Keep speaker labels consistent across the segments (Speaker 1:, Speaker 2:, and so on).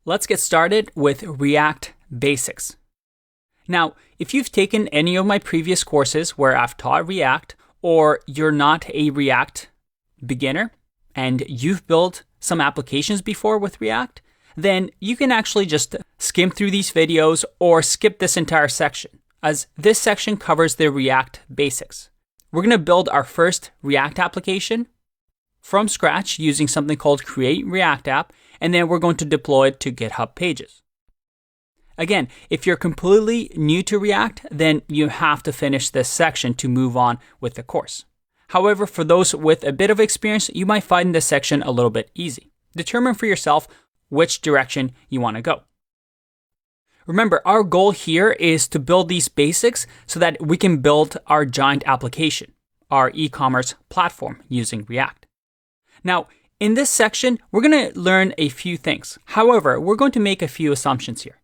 Speaker 1: Let's get started with React Basics. Now, if you've taken any of my previous courses where I've taught React, or you're not a React beginner and you've built some applications before with React, then you can actually just skim through these videos or skip this entire section, as this section covers the React basics. We're going to build our first React application from scratch using something called Create React App, and then we're going to deploy it to GitHub pages. Again, if you're completely new to React, then you have to finish this section to move on with the course. However, for those with a bit of experience, you might find this section a little bit easy. Determine for yourself which direction you want to go. Remember, our goal here is to build these basics so that we can build our giant application, our e-commerce platform using React. Now, in this section, we're going to learn a few things. However, we're going to make a few assumptions here.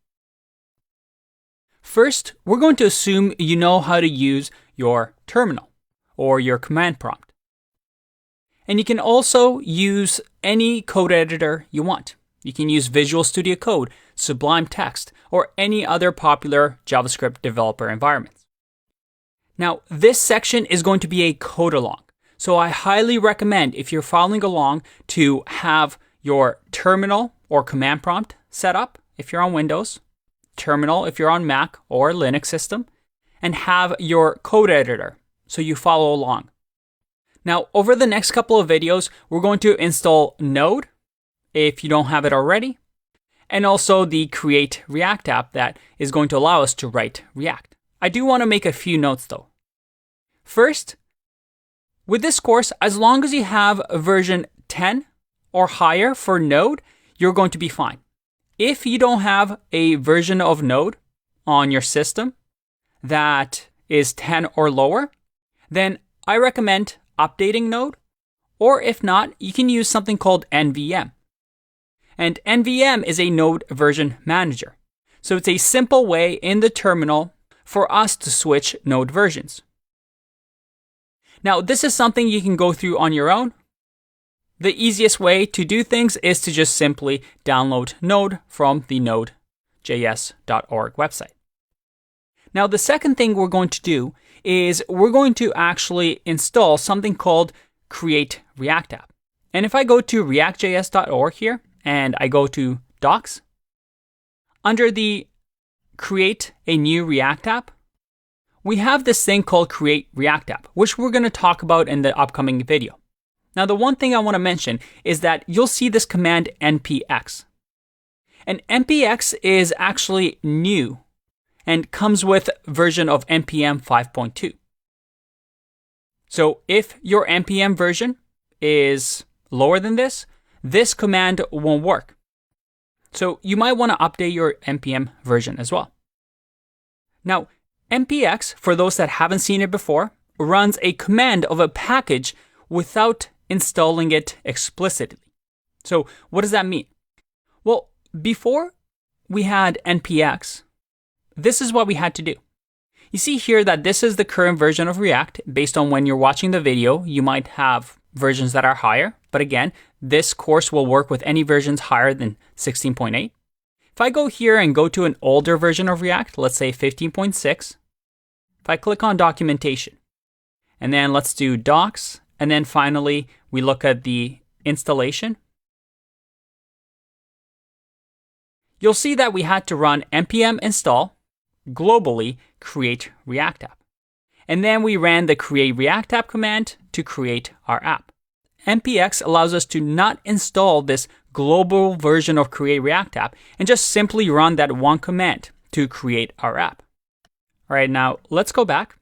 Speaker 1: First, we're going to assume you know how to use your terminal or your command prompt. And you can also use any code editor you want. You can use Visual Studio Code, Sublime Text, or any other popular JavaScript developer environments. Now, this section is going to be a code along. So I highly recommend, if you're following along, to have your terminal or command prompt set up if you're on Windows, terminal if you're on Mac or Linux system, and have your code editor so you follow along. Now, over the next couple of videos, we're going to install Node if you don't have it already, and also the Create React app that is going to allow us to write React. I do want to make a few notes though. First, with this course, as long as you have version 10 or higher for Node, you're going to be fine. If you don't have a version of Node on your system that is 10 or lower, then I recommend updating Node, or if not, you can use something called NVM. And NVM is a Node version manager. So it's a simple way in the terminal for us to switch Node versions. Now, this is something you can go through on your own. The easiest way to do things is to just simply download Node from the node.js.org website. Now, the second thing we're going to do is we're going to actually install something called Create React App. And if I go to React.js.org here and I go to Docs, under the Create a New React App, we have this thing called Create React App, which we're going to talk about in the upcoming video. Now, the one thing I want to mention is that you'll see this command npx. And npx is actually new and comes with version of npm 5.2. So if your npm version is lower than this, this command won't work. So you might want to update your npm version as well. Now, npx, for those that haven't seen it before, runs a command of a package without installing it explicitly. So what does that mean? Well, before we had npx, this is what we had to do. You see here that this is the current version of React. Based on when you're watching the video, you might have versions that are higher. But again, this course will work with any versions higher than 16.8. If I go here and go to an older version of React, let's say 15.6, if I click on documentation, and then let's do docs, and then finally we look at the installation, you'll see that we had to run npm install globally create React app. And then we ran the create React app command to create our app. npx allows us to not install this global version of Create React App and just simply run that one command to create our app. All right, now let's go back.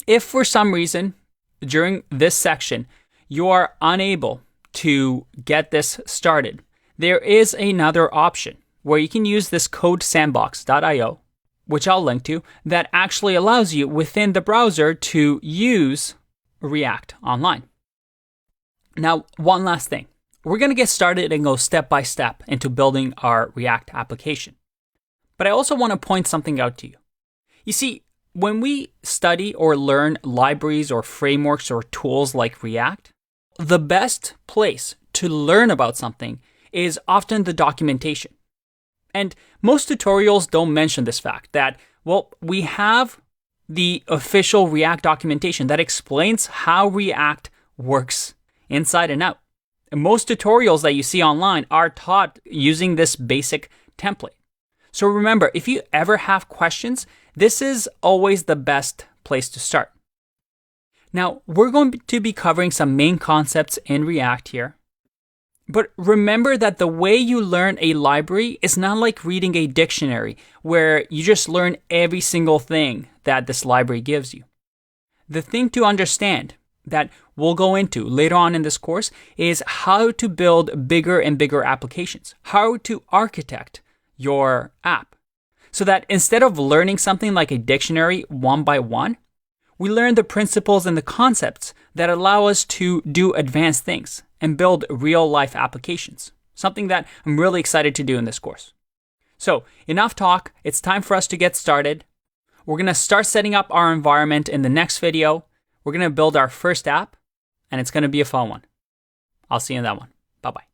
Speaker 1: If for some reason during this section you are unable to get this started, there is another option where you can use this codesandbox.io, which I'll link to, that actually allows you within the browser to use React online. Now, one last thing. We're going to get started and go step by step into building our React application. But I also want to point something out to you. You see, when we study or learn libraries or frameworks or tools like React, the best place to learn about something is often the documentation. And most tutorials don't mention this fact that, well, we have the official React documentation that explains how React works inside and out. And most tutorials that you see online are taught using this basic template. So remember, if you ever have questions, this is always the best place to start. Now, we're going to be covering some main concepts in React here. But remember that the way you learn a library is not like reading a dictionary where you just learn every single thing that this library gives you. The thing to understand that we'll go into later on in this course is how to build bigger and bigger applications, how to architect your app, so that instead of learning something like a dictionary one by one, we learn the principles and the concepts that allow us to do advanced things and build real-life applications, something that I'm really excited to do in this course. So, enough talk, it's time for us to get started. We're going to start setting up our environment in the next video. We're going to build our first app, and it's going to be a fun one. I'll see you in that one. Bye-bye.